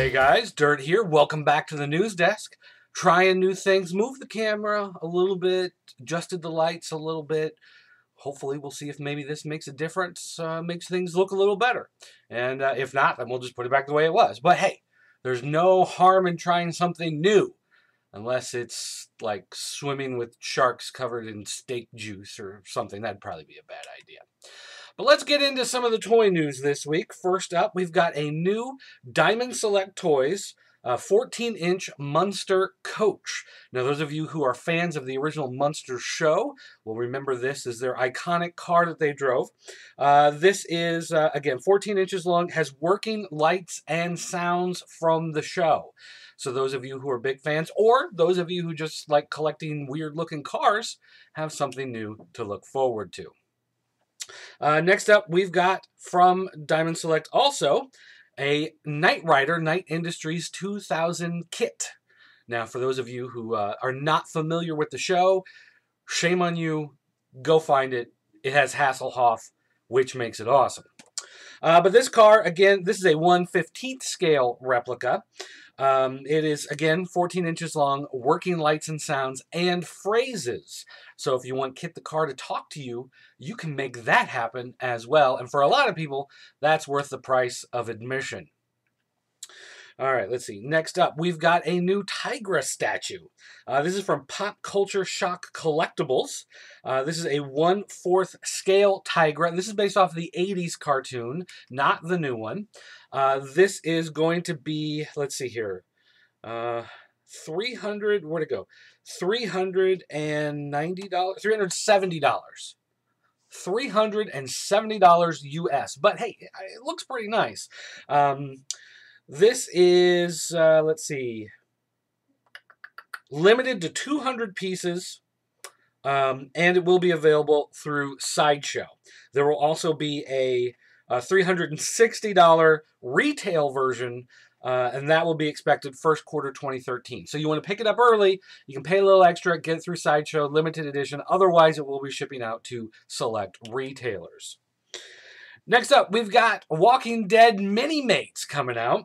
Hey guys, Dirt here. Welcome back to the news desk. Trying new things, moved the camera a little bit, adjusted the lights a little bit. Hopefully we'll see if maybe this makes a difference, makes things look a little better. And if not, then we'll just put it back the way it was. But hey, there's no harm in trying something new. Unless it's like swimming with sharks covered in steak juice or something. That'd probably be a bad idea. But let's get into some of the toy news this week. First up, we've got a new Diamond Select Toys 14-inch Munster coach. Now, those of you who are fans of the original Munster show will remember this as their iconic car that they drove. This is, again, 14 inches long, has working lights and sounds from the show. So those of you who are big fans, or those of you who just like collecting weird-looking cars, have something new to look forward to. Next up, we've got from Diamond Select also a Knight Rider Knight Industries 2000 kit. Now, for those of you who are not familiar with the show, shame on you. Go find it. It has Hasselhoff, which makes it awesome. But this car, again, this is a 1/15th scale replica. It is, again, 14 inches long, working lights and sounds, and phrases. So if you want Kit the car to talk to you, you can make that happen as well. And for a lot of people, that's worth the price of admission. All right, let's see. Next up, we've got a new Tigra statue. This is from Pop Culture Shock Collectibles. This is a 1/4 scale Tigra. This is based off the 80s cartoon, not the new one. This is going to be, let's see here, 300, where'd it go? $390, $370. $370 US. But hey, it looks pretty nice. This is, let's see, limited to 200 pieces, and it will be available through Sideshow. There will also be a $360 retail version, and that will be expected first quarter 2013. So you want to pick it up early, you can pay a little extra, get it through Sideshow, limited edition. Otherwise, it will be shipping out to select retailers. Next up, we've got Walking Dead Mini-Mates coming out.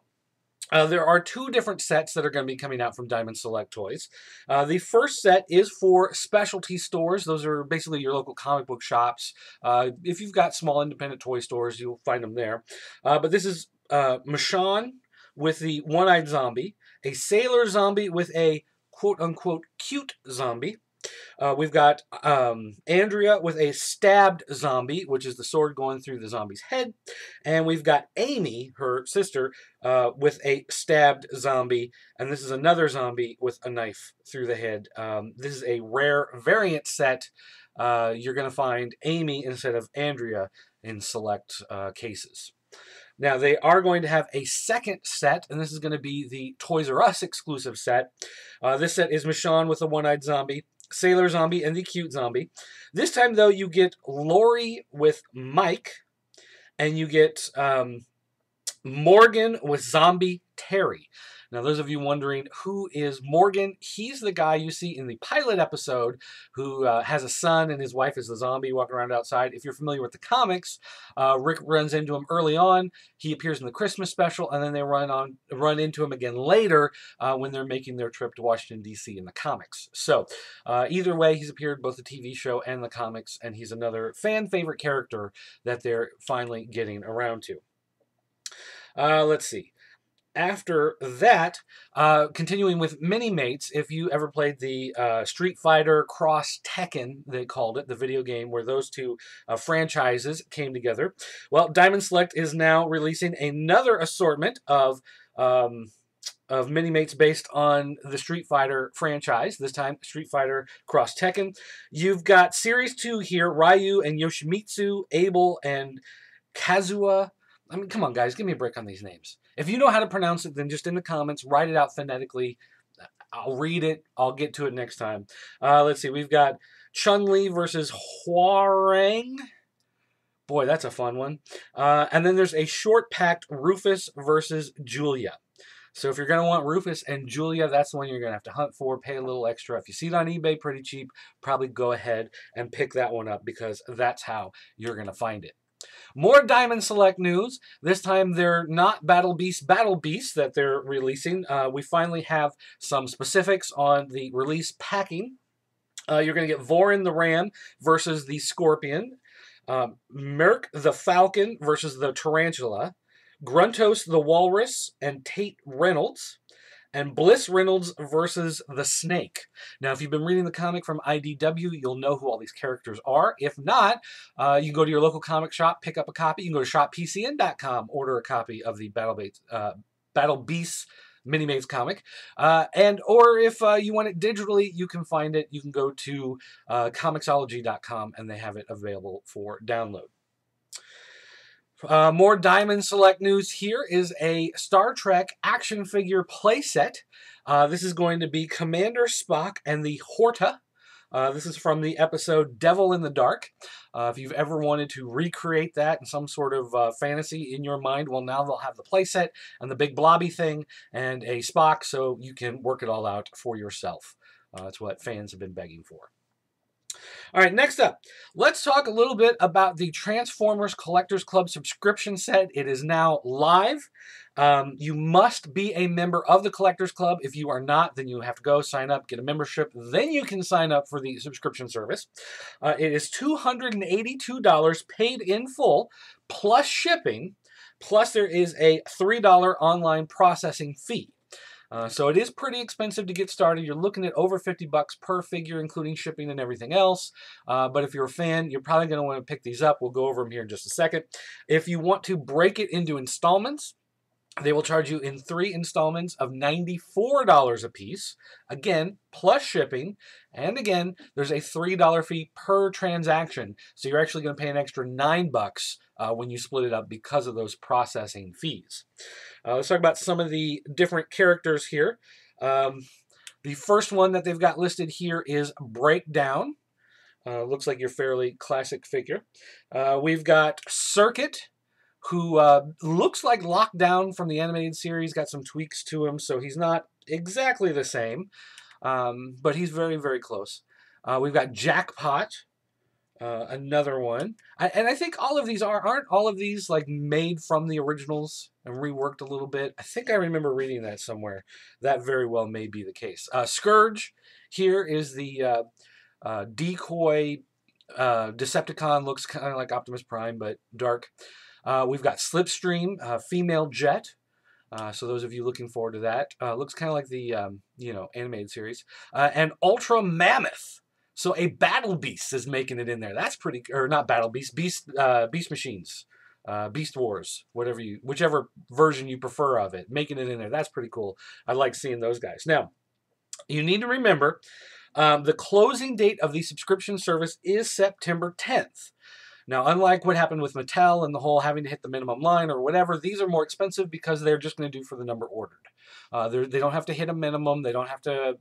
There are two different sets that are going to be coming out from Diamond Select Toys. The first set is for specialty stores. Those are basically your local comic book shops. If you've got small independent toy stores, you'll find them there. But this is Michonne with the one-eyed zombie, a sailor zombie with a quote-unquote cute zombie. We've got Andrea with a stabbed zombie, which is the sword going through the zombie's head. And we've got Amy, her sister, with a stabbed zombie. And this is another zombie with a knife through the head. This is a rare variant set. You're going to find Amy instead of Andrea in select cases. Now, they are going to have a second set, and this is going to be the Toys R Us exclusive set. This set is Michonne with a one-eyed zombie, Sailor Zombie, and the Cute Zombie. This time, though, you get Lori with Mike, and you get Morgan with Zombie Terry. Now, those of you wondering, who is Morgan? He's the guy you see in the pilot episode who has a son and his wife is the zombie walking around outside. If you're familiar with the comics, Rick runs into him early on. He appears in the Christmas special, and then they run into him again later when they're making their trip to Washington, D.C. in the comics. So, either way, he's appeared in both the TV show and the comics, and he's another fan favorite character that they're finally getting around to. Let's see. After that, continuing with Mini-Mates, if you ever played the Street Fighter Cross Tekken, they called it, the video game where those two franchises came together, well, Diamond Select is now releasing another assortment of Mini-Mates based on the Street Fighter franchise, this time Street Fighter Cross Tekken. You've got Series 2 here, Ryu and Yoshimitsu, Abel and Kazuha. I mean, come on, guys, give me a break on these names. If you know how to pronounce it, then just in the comments, write it out phonetically. I'll read it. I'll get to it next time. Let's see. We've got Chun-Li versus Hwoarang. Boy, that's a fun one. And then there's a short-packed Rufus versus Julia. So if you're going to want Rufus and Julia, that's the one you're going to have to hunt for, pay a little extra. If you see it on eBay pretty cheap, probably go ahead and pick that one up because that's how you're going to find it. More Diamond Select news. This time they're not Battle Beast that they're releasing. We finally have some specifics on the release packing. You're going to get Vorin the Ram versus the Scorpion, Merc the Falcon versus the Tarantula, Gruntos the Walrus and Tate Reynolds, and Bliss Reynolds versus the Snake. Now, if you've been reading the comic from IDW, you'll know who all these characters are. If not, you can go to your local comic shop, pick up a copy. You can go to shoppcn.com, order a copy of the Battle Beasts Mini-Mates comic. Or if you want it digitally, you can find it. You can go to Comixology.com, and they have it available for download. More Diamond Select news here is a Star Trek action figure playset. This is going to be Commander Spock and the Horta. This is from the episode Devil in the Dark. If you've ever wanted to recreate that in some sort of fantasy in your mind, well, now they'll have the playset and the big blobby thing and a Spock, so you can work it all out for yourself. That's what fans have been begging for. All right, next up, let's talk a little bit about the Transformers Collectors Club subscription set. It is now live. You must be a member of the Collectors Club. If you are not, then you have to go sign up, get a membership. Then you can sign up for the subscription service. It is $282 paid in full, plus shipping, plus there is a $3 online processing fee. So it is pretty expensive to get started. You're looking at over $50 per figure, including shipping and everything else. But if you're a fan, you're probably going to want to pick these up. We'll go over them here in just a second. If you want to break it into installments, they will charge you in 3 installments of $94 a piece. Again, plus shipping. And again, there's a $3 fee per transaction. So you're actually going to pay an extra $9 when you split it up because of those processing fees. Let's talk about some of the different characters here. The first one that they've got listed here is Breakdown. Looks like your fairly classic figure. We've got Circuit, who looks like Lockdown from the animated series, got some tweaks to him, so he's not exactly the same, but he's very, very close. We've got Jackpot, another one. And I think all of these aren't all of these like made from the originals and reworked a little bit? I think I remember reading that somewhere. That very well may be the case. Scourge here is the decoy Decepticon, looks kind of like Optimus Prime, but dark. We've got Slipstream, female jet. So those of you looking forward to that, looks kind of like the animated series. And Ultra Mammoth. So a Battle Beast is making it in there. That's pretty, or not Battle Beast, Beast Machines, Beast Wars, whichever version you prefer of it, making it in there. That's pretty cool. I like seeing those guys. Now, you need to remember the closing date of the subscription service is September 10th. Now, unlike what happened with Mattel and the whole having to hit the minimum line or whatever, these are more expensive because they're just going to do for the number ordered. They don't have to hit a minimum. They don't have to,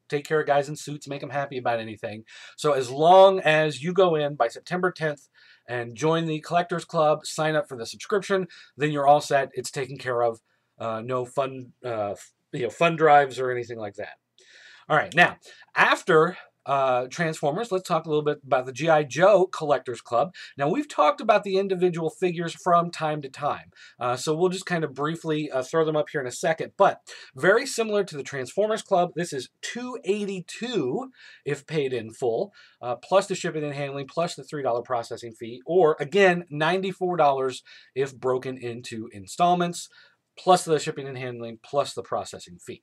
take care of guys in suits, make them happy about anything. So as long as you go in by September 10th and join the Collectors Club, sign up for the subscription, then you're all set. It's taken care of. No fun, fun drives or anything like that. All right, now, after Transformers, let's talk a little bit about the G.I. Joe Collectors Club. Now, we've talked about the individual figures from time to time, so we'll just kind of briefly throw them up here in a second, but very similar to the Transformers Club, this is $282 if paid in full, plus the shipping and handling, plus the $3 processing fee, or again, $94 if broken into installments, plus the shipping and handling, plus the processing fee.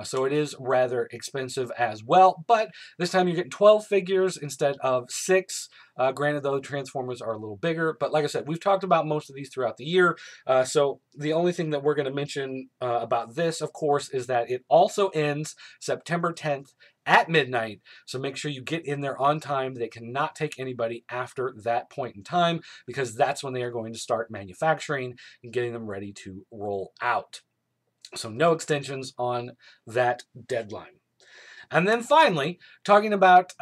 So it is rather expensive as well, but this time you're getting 12 figures instead of 6. Granted, though, Transformers are a little bigger, but like I said, we've talked about most of these throughout the year, so the only thing that we're going to mention about this, of course, is that it also ends September 10th at midnight, so make sure you get in there on time. They cannot take anybody after that point in time because that's when they are going to start manufacturing and getting them ready to roll out. So no extensions on that deadline. And then finally, talking about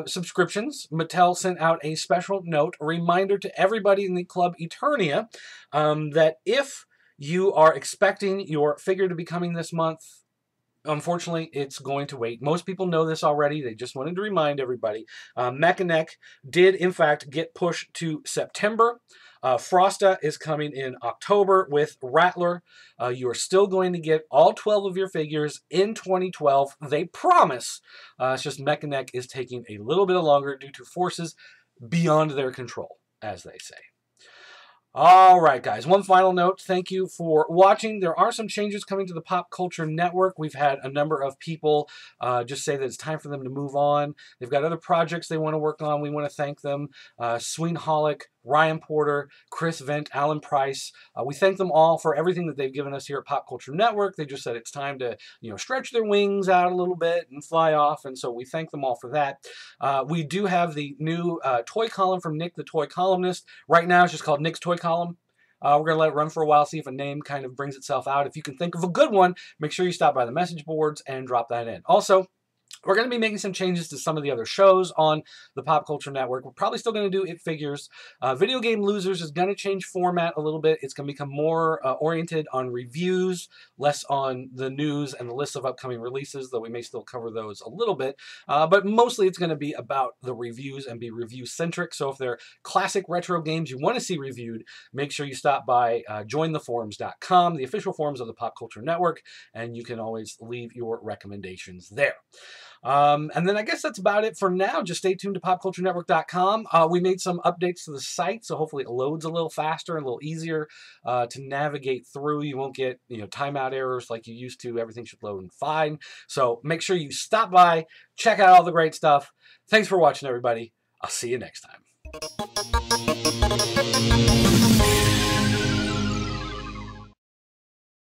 subscriptions, Mattel sent out a special note, a reminder to everybody in the Club Eternia that if you are expecting your figure to be coming this month, Unfortunately, it's going to wait. Most people know this already. They just wanted to remind everybody. Mech did, in fact, get pushed to September. Frosta is coming in October with Rattler. You are still going to get all 12 of your figures in 2012. They promise. It's just Mech is taking a little bit longer due to forces beyond their control, as they say. All right, guys. One final note. Thank you for watching. There are some changes coming to the Pop Culture Network. We've had a number of people just say that it's time for them to move on. They've got other projects they want to work on. We want to thank them. Sweenholic, Ryan Porter, Chris Vent, Alan Price. We thank them all for everything that they've given us here at Pop Culture Network. They just said it's time to, stretch their wings out a little bit and fly off. And so we thank them all for that. We do have the new toy column from Nick, the Toy Columnist. Right now, it's just called Nick's Toy Column. We're going to let it run for a while, see if a name kind of brings itself out. If you can think of a good one, make sure you stop by the message boards and drop that in. Also, we're going to be making some changes to some of the other shows on the Pop Culture Network. We're probably still going to do It Figures. Video Game Losers is going to change format a little bit. It's going to become more oriented on reviews, less on the news and the list of upcoming releases, though we may still cover those a little bit. But mostly it's going to be about the reviews and be review-centric. So if they're classic retro games you want to see reviewed, make sure you stop by jointheforums.com, the official forums of the Pop Culture Network, and you can always leave your recommendations there. And then I guess that's about it for now. Just stay tuned to popculturenetwork.com. We made some updates to the site, so hopefully it loads a little faster and a little easier to navigate through. You won't get timeout errors like you used to. Everything should load fine. So make sure you stop by, check out all the great stuff. Thanks for watching, everybody. I'll see you next time.